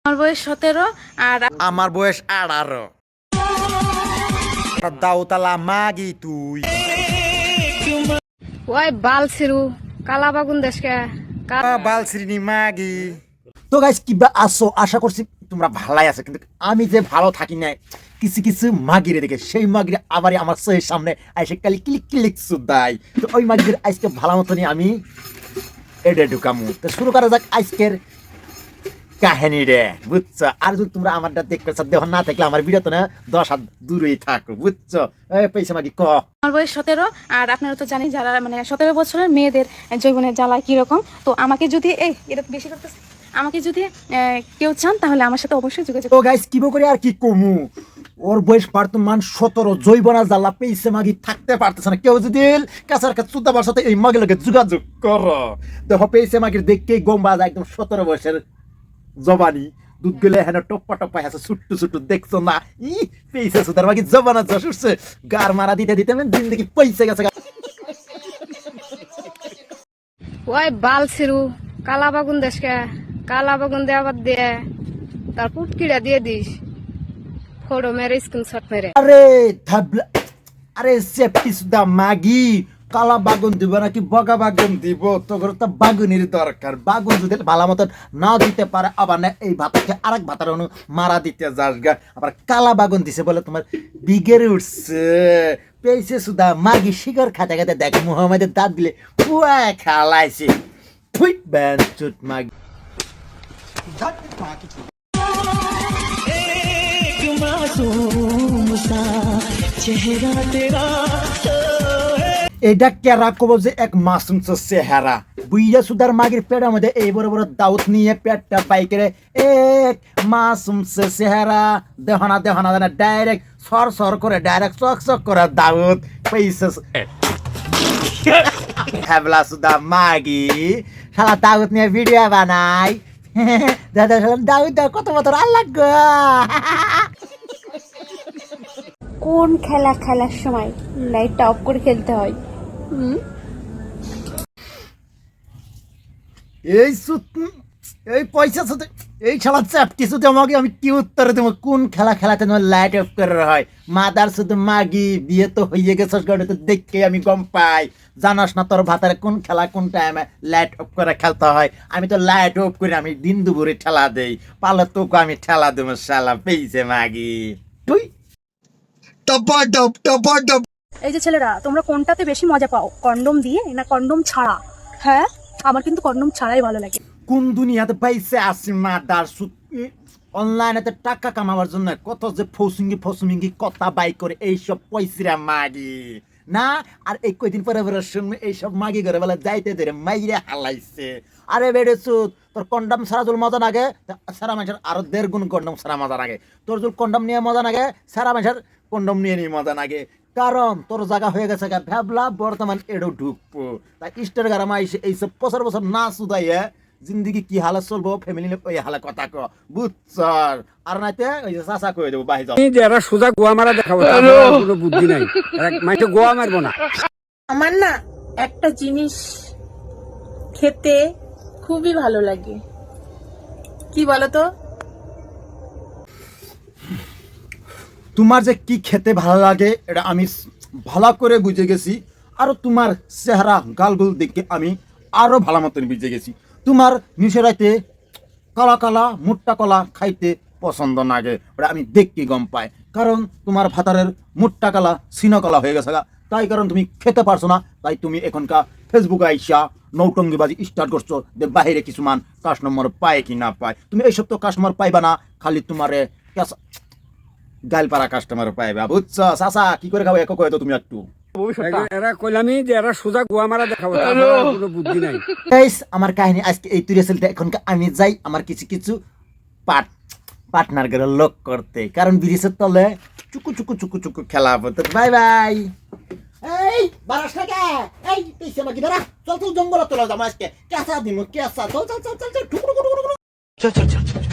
আমার বয়স 17 আর আমার বয়স 18। দাউতালা মাগি তুই। ওই বালছিরু কালা বাগুন দেশকে বালশ্রীনি মাগি। তো গাইস কিবা আসো, আশা করছি তোমরা ভালাই আছো, কিন্তু আমি যে ভালো থাকি না কিছু কিছু মাগিরে দেখে সেই মাগিরে আবারই আমার চোখের সামনে আইসে কালি ক্লিক ক্লিক সুদাই। তো ওই মাগির আজকে ভালো মতনই আমি এডে ঢুকামু। তো শুরু করা যাক আজকের কাহিনী রে, বুঝছো? আর যদি তোমরা আমারটা দেখতে চাও, দেখো না থাকলে আমার ভিডিও তো না 10 হাত দূরেই থাকো, বুঝছো? এই পয়সা মাগি ক। আমার বয়স 17 আর আপনারা তো জানেন যারা মানে 17 বছরের মেয়েদের যৌবনের জ্বালা কিরকম। তো আমাকে যদি এটা বেশি করতেছে, আমাকে যদি কেউ চান তাহলে আমার সাথে অবশ্যই যোগাযোগ। তো গাইস কিবো করে আর কি কমু, ওর বয়স বর্তমান 17, জৈবনা জ্বালা পেয়েছে মাগি থাকতে পারতেছে না। কেউ যদি কাছার কাছে সুদাবার সাথে এই মাগি লোকে যোগাযোগ করো, দেখো পেয়েছে মাগির দেখকেই গম্বা যায় একদম 17 বয়সের জবানি। দুধ গেলে হ্যাঁ টপ্পা টপ্পা আছে ছুট্টু ছুট্টু, দেখছো না? ই পেয়েছে সুদার মাগি জবানা যশ উঠছে, গার মারা দিতে দিতে দিন দেখি পয়সা গেছে। ওই বালছিরু কালা বাগুন দেশকে কালা বাগুন দেওয়ার দিয়ে তার পুটকিটা দিয়ে দিস, ফটো মেরে স্ক্রিনশট মেরে। আরে থাবলা, আরে সেফটি সুদা মাগি কালা বাগুন দিব নাকি বগা বাগুন দিব? তোর তো বাগুনির দরকার। বাগুন যদি ভালো মতন না দিতে পারে, আবার না এই ভাতাকে আরেক ভাতার অনু মারা দিতে যাস গা, আবার কালা বাগুন দিছে বলে তোমার বিগেরে উঠছে। পেয়েছে সুদা মাগি শিকর খাতে খাতে দেখ মুহাম্মাদের দাঁত দিলে পুয়া খালাইছে। ফুইট ব্যান চুট মাগি। এটা কেরা কব যে এক মাসুম চেহারা, বুইয়া সুদার মাগির পেটের মধ্যে এই বড় বড় দাউত নিয়ে পেটটা পাইকেরে এক মাসুম চেহারা। দেহনা দেহনা দেনা ডাইরেক্ট সর সর করে, ডাইরেক্ট চক চক করে দাউত পাইছে। হ্যাবলা সুদা মাগি শালা দাউত নিয়ে ভিডিও বানাই। দাদা দাউদ কত বছর আল্লাহ গো। কোন খেলা খেলার সময় লাইটটা অফ করে খেলতে হয়? এই এই পয়সা সাথে এই খেলা চ্যাপটি শুধু আমাকে আমি কি উত্তর দেবো? কোন খেলা খেলাতে লাইট অফ করে হয়? মাদার শুধু মাগি বিয়ে তো হয়ে গেছে, তো দেখে আমি গম পাই। জানাস না তোর ভাতারে কোন খেলা কোন টাইমে লাইট অফ করে খেলতে হয়? আমি তো লাইট অফ করে আমি দিন দুপুরে ঠেলা দেই, পালে তোকে আমি ঠেলা দেবো শালা পেয়েছে মাগি তুই। এই যে ছেলেরা, তোমরা কোনটাতে বেশি মজা পাও, কন্ডম দিয়ে না কন্ডম ছাড়া? হ্যাঁ, আমার কিন্তু কন্ডম ছাড়াই ভালো লাগে। কোন দুনিয়াতে পাইছে আসি মাদার অনলাইনেতে টাকা কামাবার জন্য কত যে ফসুমিঙ্গি কথা বাই করে এইসব পয়সিরা মাগি না। আর এই কয়দিন পরে পরে শুনবে এইসব মাগি করে বেলা যাইতে ধরে মাইরে হালাইছে। আরে বেড়ে সুদ, তোর কন্ডম ছাড়া যদি মজা লাগে, সারা মানুষের আরো 1.5 গুণ কন্ডম ছাড়া মজা লাগে। তোর যদি কন্ডম নিয়ে মজা লাগে, সারা মানুষের কন্ডম নিয়ে মজা লাগে। কারণ তোর জায়গা হয়ে গেছে ভাবলা বর্তমান এডো ঢুকবো, তাই ইস্টার গারামা এইসব বছর বছর না সুদাইয়ে জিন্দিগি কি হালে চলবো, ফ্যামিলি ওই হালে কথা ক, বুঝছর? আর নাইতে ওই যে চাচা কই দেবো বাহি যাও। এরা সোজা গোয়া মারা দেখাবো, কোনো বুদ্ধি নাই, মাইতে গোয়া মারবো না। আমার না একটা জিনিস খেতে খুবই ভালো লাগে, কি বলতো? তোমার যে কি খেতে ভালো লাগে এটা আমি ভালো করে বুঝে গেছি। আর তোমার চেহারা গালগুল দেখে আমি আরো ভালো মতন বুঝে গেছি। তোমার মিশরাইতে কালা কালা মুট্টা কলা খাইতে পছন্দ লাগে, ওটা আমি দেখতে গম পাই। কারণ তোমার ভাতারের মুট্টা কলা সিনো কলা হয়ে গেছে, তাই কারণ তুমি খেতে পারছো না। তাই তুমি এখনকার ফেসবুকে আইসা নৌটঙ্গিবাজি স্টার্ট করছো যে বাহিরে কিছুমান কাস্টমার পায় কি না পায়। তুমি এইসব তো কাস্টমার পাইবা না, খালি তোমারে গালপাড়া কাস্টমার পাইবা, বুঝছো? চাচা কি করে খাবো একো কয়ে তো তুমি একটু। এরা কইলামি যে এরা সোজা গোয়া মারা দেখাবো, কোনো বুদ্ধি নাই। আমার কাহিনী আজকে এই তুই চলতে। এখনকার আমি যাই আমার কিছু কিছু পার্টনার করে লোক করতে, কারণ ব্রিজের তলে চুকু চুকু চুকু চুকু খেলা হতো। Bye bye. এই বারাস টাকা এই পেছে মাগি দাঁড়া, চল চল জঙ্গল তোলা যাবো আজকে, কেঁচা দিমু কেঁচা, চল চল চল চল চল চল চল চল।